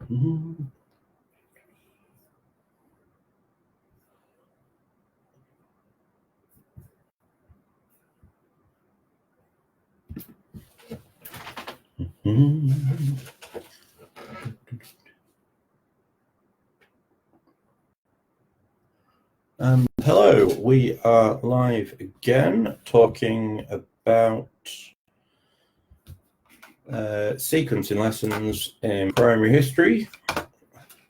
Hello, we are live again talking about sequencing lessons in primary history.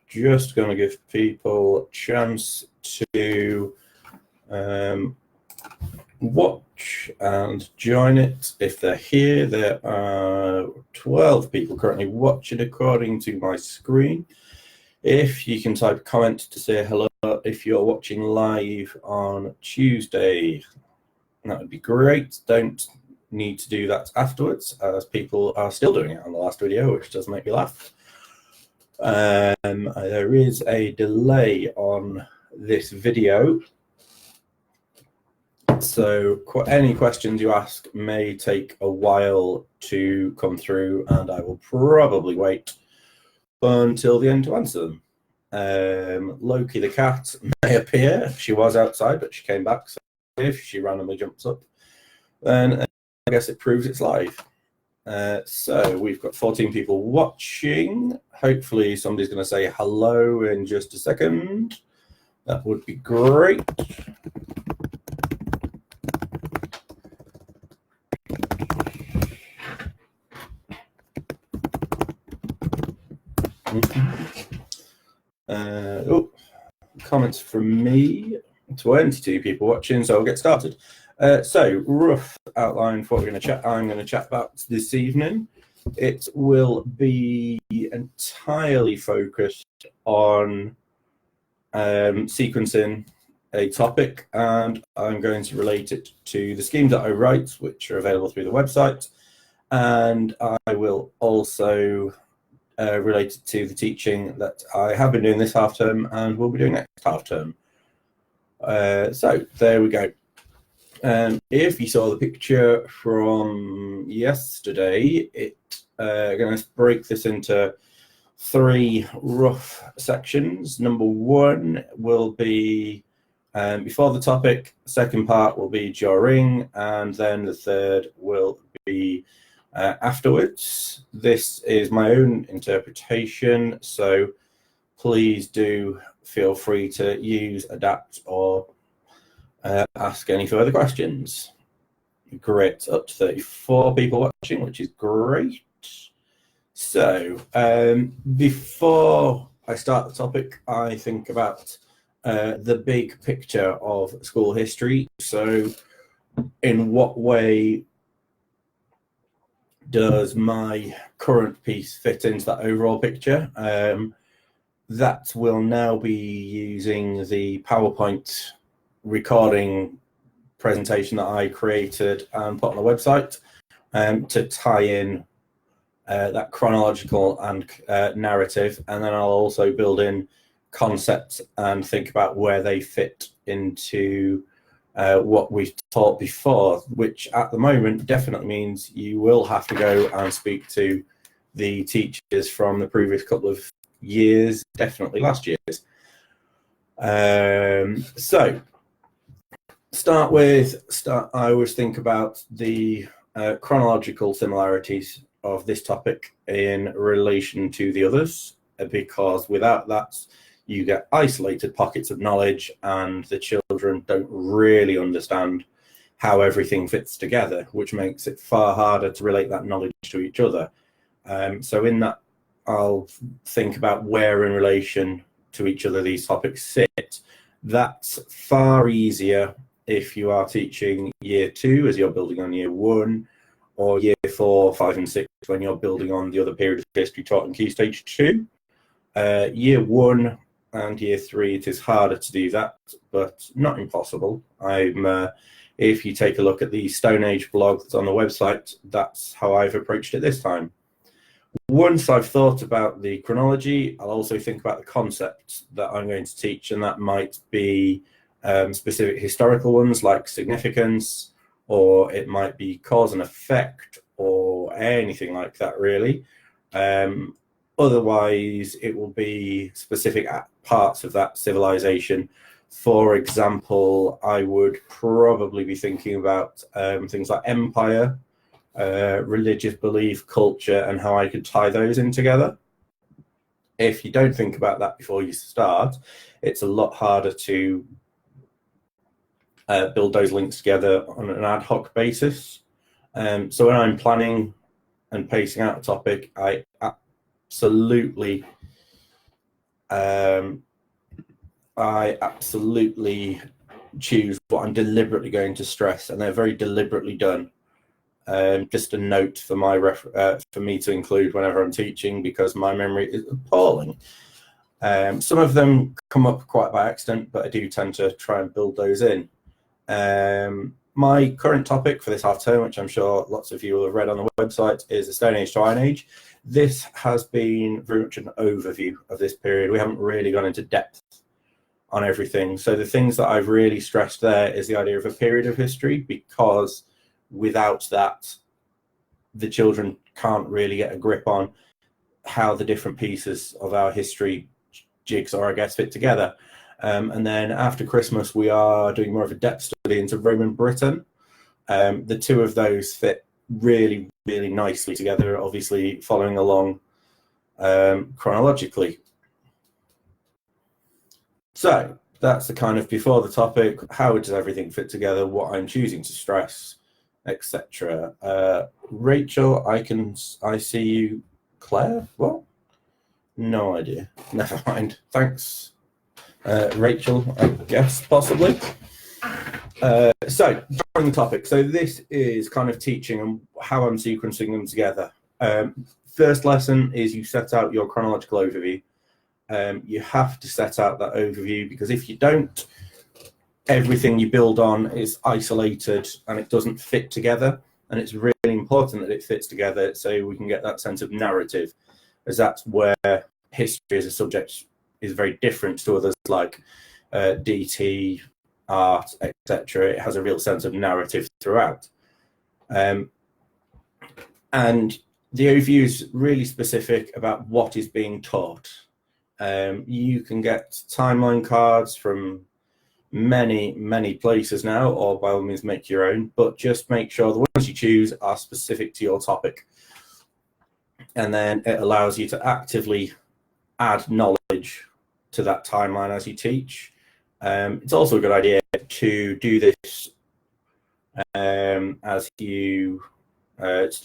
Just going to give people a chance to watch and join it if they're here. There are 12 people currently watching according to my screen. If you can type a comment to say hello if you're watching live on Tuesday, that would be great. Don't need to do that afterwards, as people are still doing it on the last video, which does make me laugh. There is a delay on this video, so any questions you ask may take a while to come through, and I will probably wait until the end to answer them. Loki the cat may appear. She was outside, but she came back, so if she randomly jumps up, then I guess it proves it's live. So we've got 14 people watching. Hopefully somebody's going to say hello in just a second. That would be great. Comments from me. 22 people watching, so I'll get started. So, rough outline for what I'm going to chat about this evening. It will be entirely focused on sequencing a topic, and I'm going to relate it to the schemes that I write, which are available through the website, and I will also relate it to the teaching that I have been doing this half term and will be doing next half term. So there we go. If you saw the picture from yesterday, I'm going to break this into 3 rough sections. Number 1 will be before the topic, second part will be during, and then the third will be afterwards. This is my own interpretation, so please do feel free to use, adapt, or ask any further questions. Great, up to 34 people watching, which is great. So before I start the topic, I think about the big picture of school history. So in what way does my current piece fit into that overall picture? That will now be using the PowerPoint recording presentation that I created and put on the website to tie in that chronological and narrative, and then I'll also build in concepts and think about where they fit into what we've taught before, which at the moment definitely means you will have to go and speak to the teachers from the previous couple of years, definitely last year's. So I always think about the chronological similarities of this topic in relation to the others, because without that you get isolated pockets of knowledge and the children don't really understand how everything fits together, which makes it far harder to relate that knowledge to each other. So in that, I'll think about where in relation to each other these topics sit. That's far easier if you are teaching year 2 as you're building on year 1, or year 4, 5 and 6 when you're building on the other period of history taught in Key Stage 2. Year 1 and year 3, it is harder to do that, but not impossible. If you take a look at the Stone Age blog that's on the website, that's how I've approached it this time. Once I've thought about the chronology, I'll also think about the concepts that I'm going to teach, and that might be specific historical ones like significance, or it might be cause and effect, or anything like that really. Otherwise, it will be specific parts of that civilization. For example, I would probably be thinking about things like empire, religious belief, culture, and how I could tie those in together. If you don't think about that before you start, it's a lot harder to build those links together on an ad hoc basis. So when I'm planning and pacing out a topic, I absolutely choose what I'm deliberately going to stress, and they're very deliberately done. Just a note for for me to include whenever I'm teaching, because my memory is appalling. Some of them come up quite by accident, but I do tend to try and build those in. My current topic for this half term, which I'm sure lots of you will have read on the website, is the Stone Age to Iron Age. This has been very much an overview of this period. We haven't really gone into depth on everything. So the things that I've really stressed there is the idea of a period of history, because without that, the children can't really get a grip on how the different pieces of our history jigsaw, I guess, fit together. And then after Christmas, we are doing more of a depth study into Roman Britain. The two of those fit really, really nicely together, obviously following along chronologically. So that's the kind of before the topic, how does everything fit together, what I'm choosing to stress, etc. Rachel, I see you. Claire, what? No idea. Never mind. Thanks. Rachel, I guess, possibly. So, during the topic. So this is kind of teaching and how I'm sequencing them together. First lesson is you set out your chronological overview. You have to set out that overview, because if you don't, everything you build on is isolated and it doesn't fit together. And it's really important that it fits together so we can get that sense of narrative, as that's where history as a subject is very different to others like DT, art, etc. It has a real sense of narrative throughout. And the overview is really specific about what is being taught. You can get timeline cards from many places now, or by all means make your own, but just make sure the ones you choose are specific to your topic. And then it allows you to actively add knowledge to that timeline as you teach. It's also a good idea to do this as you it's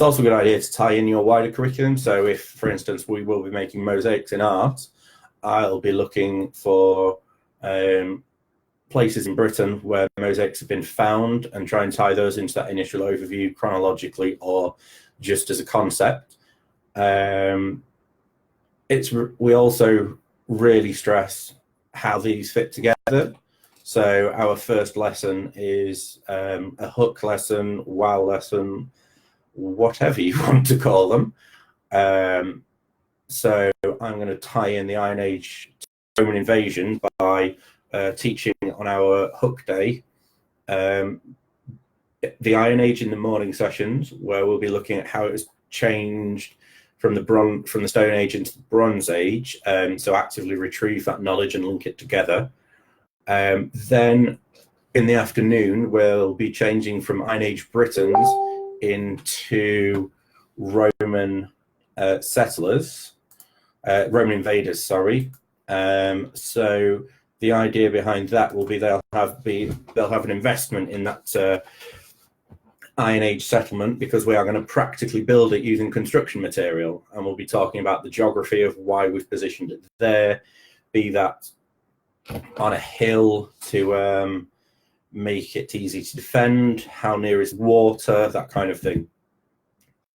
also a good idea to tie in your wider curriculum. So if, for instance, we will be making mosaics in art, I'll be looking for places in Britain where mosaics have been found and try and tie those into that initial overview chronologically or just as a concept. We also really stress how these fit together. So our first lesson is a hook lesson, wow lesson, whatever you want to call them. So I'm going to tie in the Iron Age Roman invasion by teaching on our hook day the Iron Age in the morning sessions, where we'll be looking at how it was changed from the Stone Age into the Bronze Age, so actively retrieve that knowledge and link it together. Then in the afternoon, we'll be changing from Iron Age Britons into Roman settlers, Roman invaders, sorry. So the idea behind that will be they'll have an investment in that Iron Age settlement, because we are going to practically build it using construction material, and we'll be talking about the geography of why we've positioned it there, be that on a hill to make it easy to defend, how near is water, that kind of thing.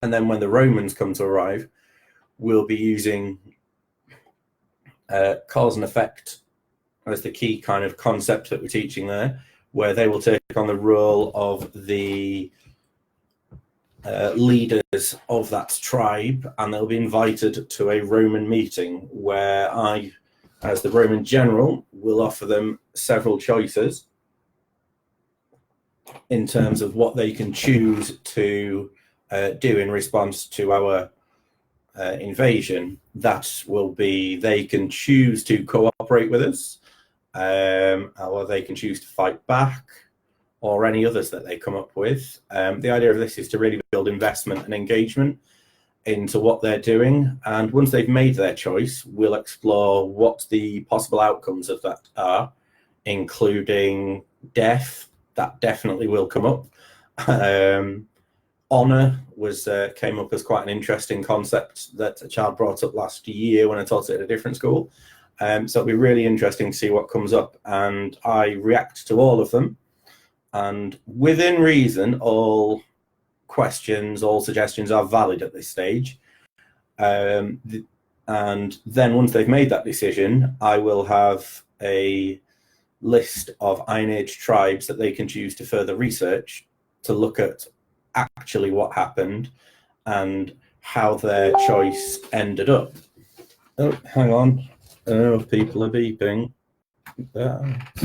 And then when the Romans come to arrive, we'll be using cause and effect as the key kind of concept that we're teaching there, where they will take on the role of the leaders of that tribe, and they'll be invited to a Roman meeting where I, as the Roman general, will offer them several choices in terms of what they can choose to do in response to our invasion, that will be they can choose to cooperate with us, or they can choose to fight back, or any others that they come up with. The idea of this is to really build investment and engagement into what they're doing, and once they've made their choice, we'll explore what the possible outcomes of that are, including death. That definitely will come up. Honour came up as quite an interesting concept that a child brought up last year when I taught it at a different school. So it'll be really interesting to see what comes up, and I react to all of them. And within reason, all questions, all suggestions are valid at this stage. And then once they've made that decision, I will have a list of Iron Age tribes that they can choose to further research to look at actually what happened and how their choice ended up. Oh, hang on. Oh, people are beeping.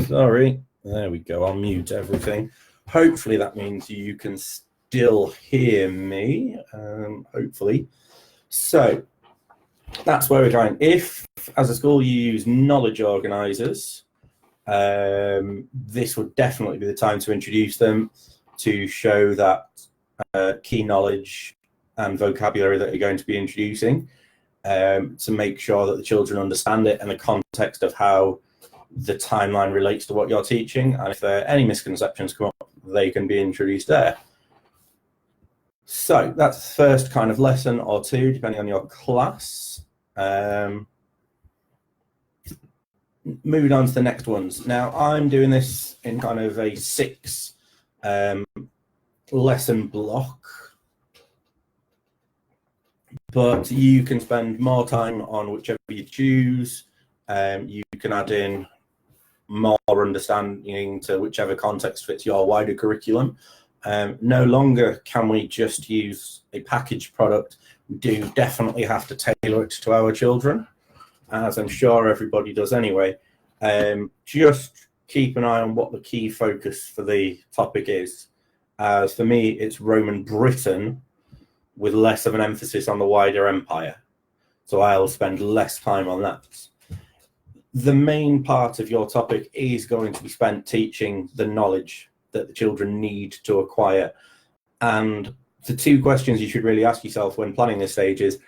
Sorry. There we go. I'll mute everything. Hopefully that means you can still hear me. Hopefully. So that's where we're going. If, as a school, you use knowledge organisers, this would definitely be the time to introduce them, to show that key knowledge and vocabulary that you're going to be introducing, to make sure that the children understand it and the context of how the timeline relates to what you're teaching. And if there are any misconceptions come up, they can be introduced there. So that's the first kind of lesson or two, depending on your class. Moving on to the next ones. Now, I'm doing this in kind of a 6 lesson block, but you can spend more time on whichever you choose. You can add in more understanding to whichever context fits your wider curriculum. No longer can we just use a packaged product. We do definitely have to tailor it to our children, as I'm sure everybody does anyway. Just keep an eye on what the key focus for the topic is. As for me, it's Roman Britain with less of an emphasis on the wider empire. So I'll spend less time on that. The main part of your topic is going to be spent teaching the knowledge that the children need to acquire. And the 2 questions you should really ask yourself when planning this stage is,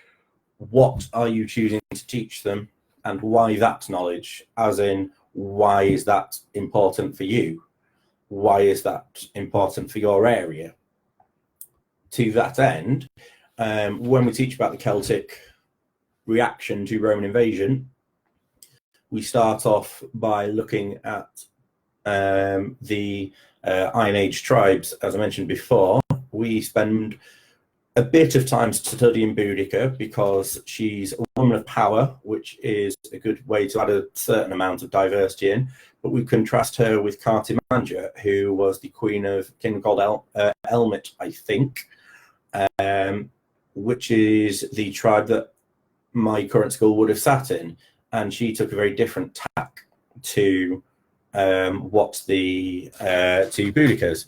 what are you choosing to teach them, and why that knowledge? As in, why is that important for you? Why is that important for your area? To that end, when we teach about the Celtic reaction to Roman invasion, we start off by looking at the Iron Age tribes. As I mentioned before, we spend a bit of time studying Boudica because she's a woman of power, which is a good way to add a certain amount of diversity in. But we contrast her with Cartimandra, who was the queen of a kingdom called Elmet, I think, which is the tribe that my current school would have sat in. And she took a very different tack to to Boudica's,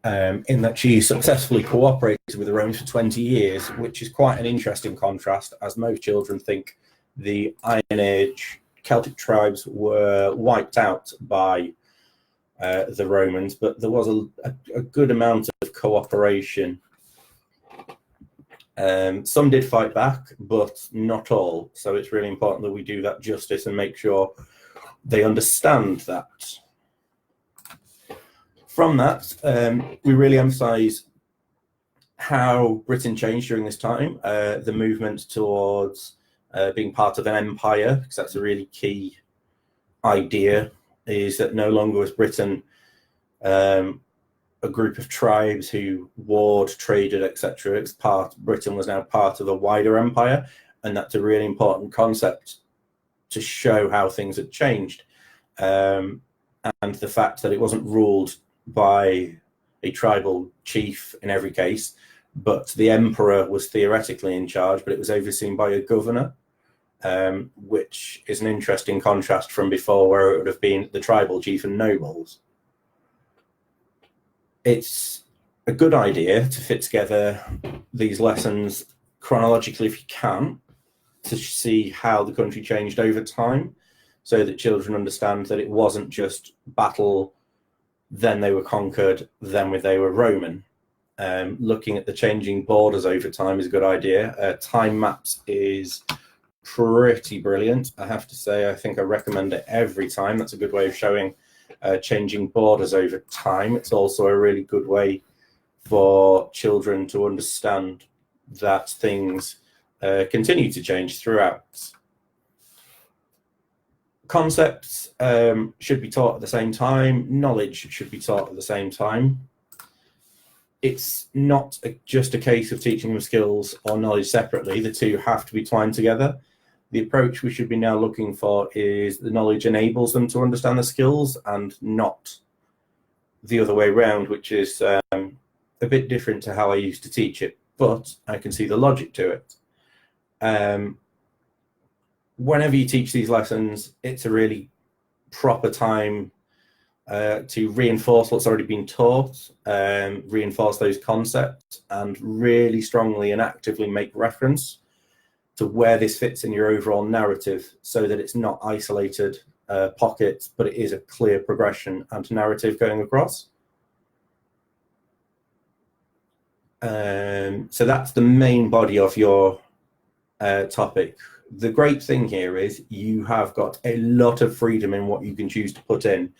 in that she successfully cooperated with the Romans for 20 years, which is quite an interesting contrast, as most children think the Iron Age Celtic tribes were wiped out by the Romans, but there was a good amount of cooperation. Some did fight back, but not all. So it's really important that we do that justice and make sure they understand that. From that, we really emphasize how Britain changed during this time, the movement towards being part of an empire, because that's a really key idea, is that no longer was Britain a group of tribes who warred, traded, etc. Britain was now part of a wider empire, and that's a really important concept to show how things had changed, and the fact that it wasn't ruled by a tribal chief in every case, but the emperor was theoretically in charge, but it was overseen by a governor, which is an interesting contrast from before, where it would have been the tribal chief and nobles. It's a good idea to fit together these lessons chronologically if you can, to see how the country changed over time, so that children understand that it wasn't just battle, then they were conquered, then they were Roman. Looking at the changing borders over time is a good idea. Timelapse is pretty brilliant, I have to say. I think I recommend it every time. That's a good way of showing changing borders over time. It's also a really good way for children to understand that things continue to change throughout. Concepts should be taught at the same time. Knowledge should be taught at the same time. It's not just a case of teaching them skills or knowledge separately. The two have to be twined together. The approach we should be now looking for is the knowledge enables them to understand the skills, and not the other way around, which is a bit different to how I used to teach it, but I can see the logic to it. Whenever you teach these lessons, it's a really proper time to reinforce what's already been taught, reinforce those concepts, and really strongly and actively make reference to where this fits in your overall narrative, so that it's not isolated pockets, but it is a clear progression and narrative going across. So that's the main body of your topic. The great thing here is you have got a lot of freedom in what you can choose to put in.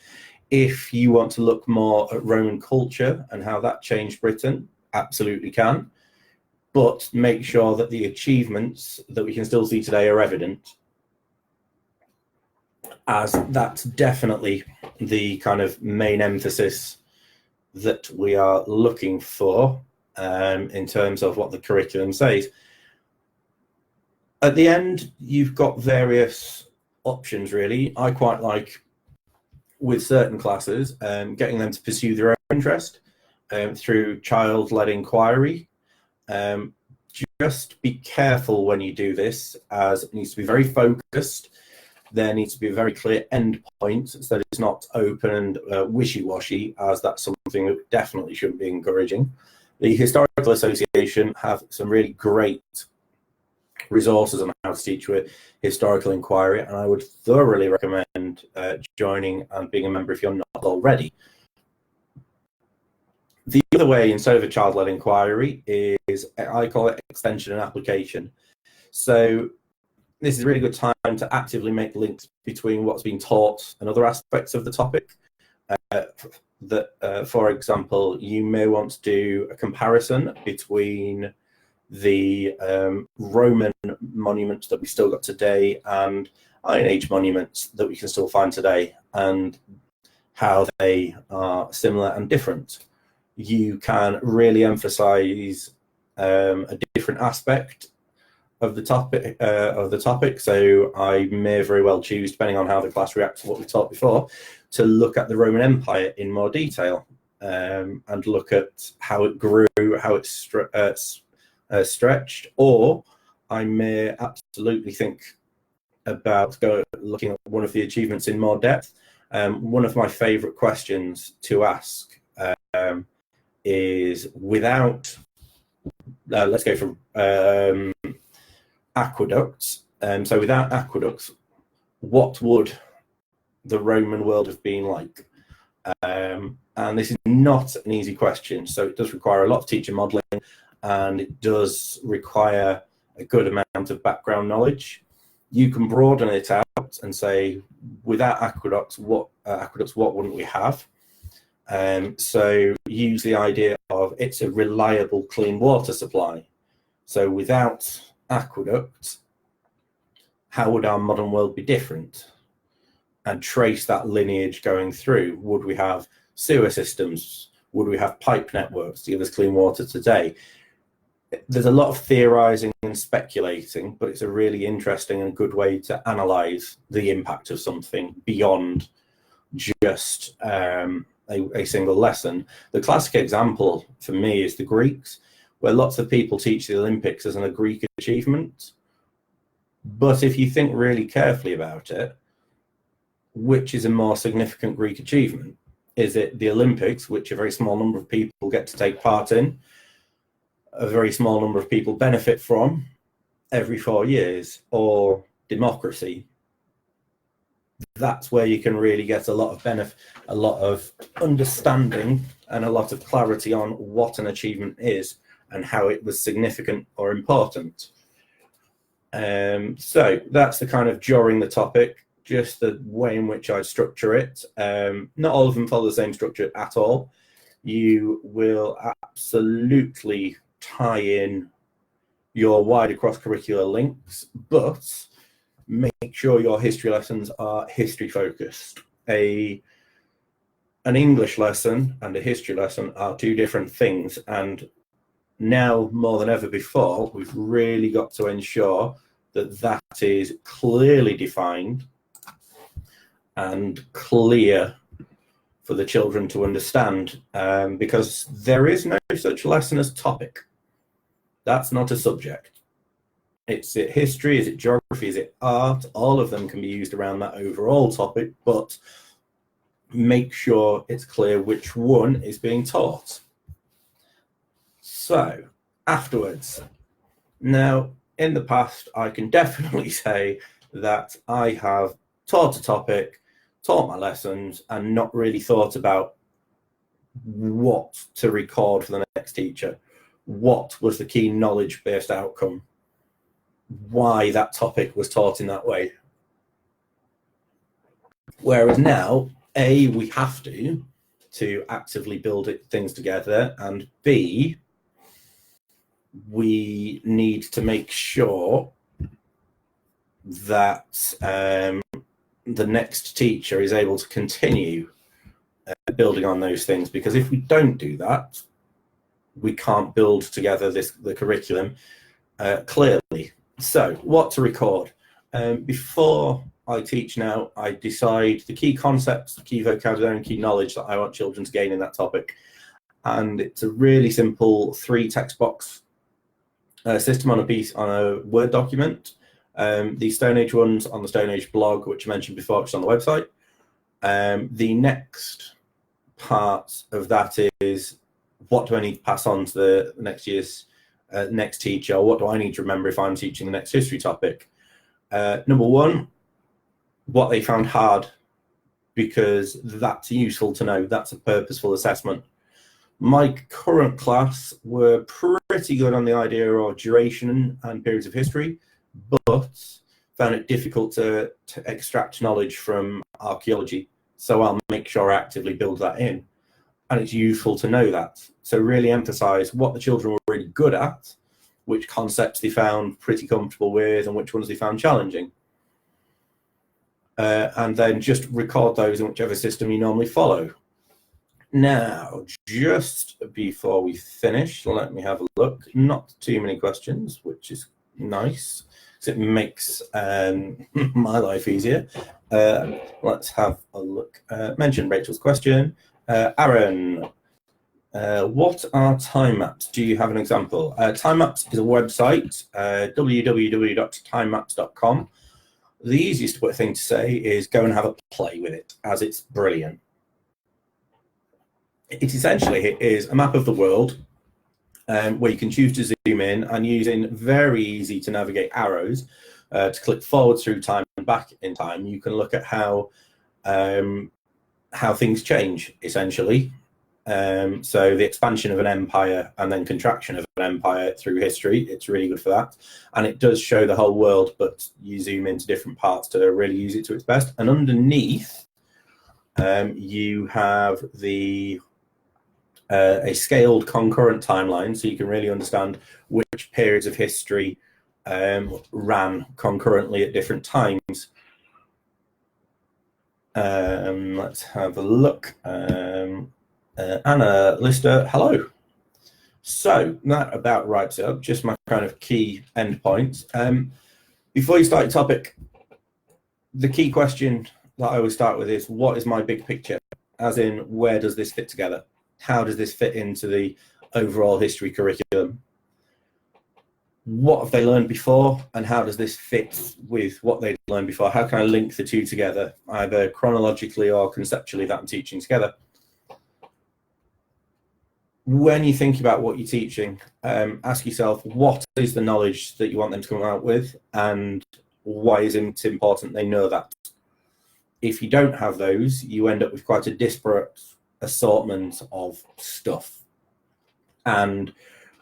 If you want to look more at Roman culture and how that changed Britain, absolutely can. But make sure that the achievements that we can still see today are evident, as that's definitely the kind of main emphasis that we are looking for in terms of what the curriculum says. At the end, you've got various options, really. I quite like, with certain classes, getting them to pursue their own interest through child-led inquiry. Just be careful when you do this, as it needs to be very focused. There needs to be a very clear end point, so that it's not open and wishy-washy, as that's something that definitely shouldn't be encouraging. The Historical Association have some really great resources on how to teach with historical inquiry, and I would thoroughly recommend joining and being a member if you're not already. The other way, instead of a child-led inquiry, is, I call it extension and application. So this is a really good time to actively make links between what's being taught and other aspects of the topic. For example, you may want to do a comparison between the Roman monuments that we still got today and Iron Age monuments that we can still find today, and how they are similar and different. You can really emphasize a different aspect of the topic. So I may very well choose, depending on how the class reacts to what we taught before, to look at the Roman Empire in more detail, and look at how it grew, how it stretched. Or I may absolutely think about looking at one of the achievements in more depth. One of my favorite questions to ask is, without, let's go for aqueducts. So without aqueducts, what would the Roman world have been like? And this is not an easy question, so it does require a lot of teacher modelling, and it does require a good amount of background knowledge. You can broaden it out and say, without aqueducts, what wouldn't we have? So use the idea of, it's a reliable clean water supply. So without aqueducts, how would our modern world be different? And trace that lineage going through. Would we have sewer systems? Would we have pipe networks to give us clean water today? There's a lot of theorizing and speculating, but it's a really interesting and good way to analyze the impact of something beyond just a single lesson. The classic example for me is the Greeks, where lots of people teach the Olympics as a Greek achievement. But if you think really carefully about it, which is a more significant Greek achievement? Is it the Olympics, which a very small number of people get to take part in, a very small number of people benefit from every 4 years, or democracy? That's where you can really get a lot of benefit, a lot of understanding, and a lot of clarity on what an achievement is and how it was significant or important. So that's the kind of during the topic, just the way in which I structure it. Not all of them follow the same structure at all. You will absolutely tie in your wider cross-curricular links, but make sure your history lessons are history focused. An English lesson and a history lesson are two different things, and now more than ever before, we've really got to ensure that that is clearly defined and clear for the children to understand, because there is no such lesson as topic. That's not a subject. Is it history? Is it geography? Is it art? All of them can be used around that overall topic, but make sure it's clear which one is being taught. So, afterwards. Now, in the past, I can definitely say that I have taught a topic, taught my lessons, and not really thought about what to record for the next teacher. What was the key knowledge-based outcome? Why that topic was taught in that way. Whereas now, A, we have to actively build things together, and B, we need to make sure that the next teacher is able to continue building on those things, because if we don't do that, we can't build together the curriculum clearly. So what to record? Before I teach now, I decide the key concepts, the key vocabulary and key knowledge that I want children to gain in that topic. And it's a really simple 3 text box system on a Word document. The Stone Age ones on the Stone Age blog, which I mentioned before, which is on the website. The next part of that is, what do I need to pass on to the next year's next teacher? What do I need to remember if I'm teaching the next history topic? Number 1, what they found hard, because that's useful to know. That's a purposeful assessment. My current class were pretty good on the idea of duration and periods of history, but found it difficult to extract knowledge from archaeology. So I'll make sure I actively build that in. And it's useful to know that. So really emphasize what the children were really good at, which concepts they found pretty comfortable with, and which ones they found challenging. And then just record those in whichever system you normally follow. Now, just before we finish, let me have a look. Not too many questions, which is nice, because it makes my life easier. Let's have a look. Mention Rachel's question. Aaron, what are Timelapse? Do you have an example? Timelapse is a website, www.timelapse.com. The easiest thing to say is go and have a play with it, as it's brilliant. It essentially is a map of the world where you can choose to zoom in, and using very easy to navigate arrows to click forward through time and back in time, you can look at how things change, essentially. So the expansion of an empire and then contraction of an empire through history, it's really good for that. And it does show the whole world, but you zoom into different parts to really use it to its best. And underneath, you have a scaled concurrent timeline, so you can really understand which periods of history ran concurrently at different times. Let's have a look. Anna Lister, hello. So that about writes up just my kind of key endpoints. Before you start your topic, the key question that I always start with is, what is my big picture? As in, where does this fit together? How does this fit into the overall history curriculum? What have they learned before, and how does this fit with what they've learned before? How can I link the two together, either chronologically or conceptually, that I'm teaching together? when you think about what you're teaching, ask yourself, what is the knowledge that you want them to come out with, and why is it important they know that? If you don't have those, you end up with quite a disparate assortment of stuff. And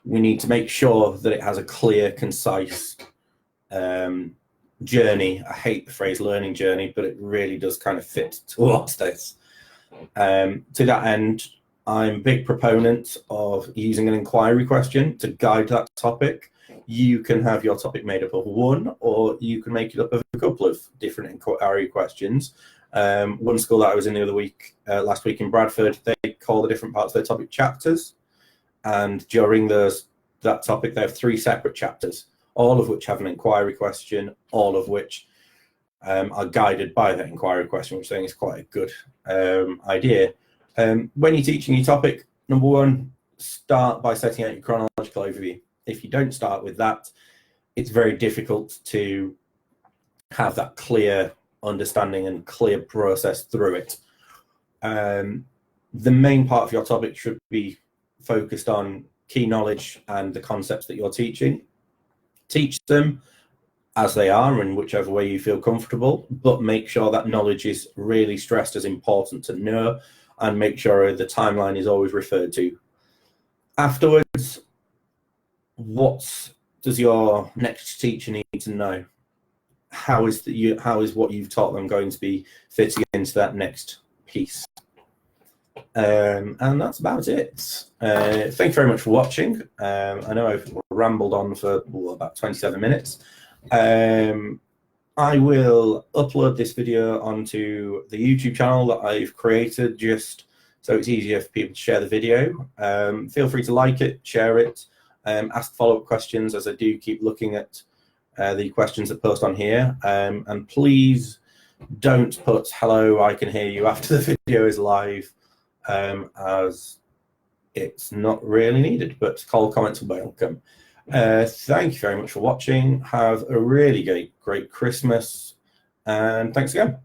we need to make sure that it has a clear, concise journey. I hate the phrase learning journey, but it really does kind of fit towards this. To that end, I'm a big proponent of using an inquiry question to guide that topic. You can have your topic made up of one, or you can make it up of a couple of different inquiry questions. One school that I was in the other week, last week in Bradford, they call the different parts of their topic chapters. And during that topic, they have 3 separate chapters, all of which have an inquiry question, all of which are guided by that inquiry question, which I think is quite a good idea. When you're teaching your topic, number 1, start by setting out your chronological overview. If you don't start with that, it's very difficult to have that clear understanding and clear process through it. The main part of your topic should be focused on key knowledge and the concepts that you're teaching. Teach them as they are in whichever way you feel comfortable, but make sure that knowledge is really stressed as important to know, and make sure the timeline is always referred to. Afterwards, what does your next teacher need to know? How is what you've taught them going to be fitting into that next piece? And that's about it. Thank you very much for watching. I know I've rambled on for about 27 minutes. I will upload this video onto the YouTube channel that I've created, just so it's easier for people to share the video. Feel free to like it, share it, ask follow-up questions, as I do keep looking at the questions that post on here. And please don't put "hello, I can hear you" after the video is live, as it's not really needed, but comments will be welcome. Thank you very much for watching. Have a really great Christmas, and thanks again.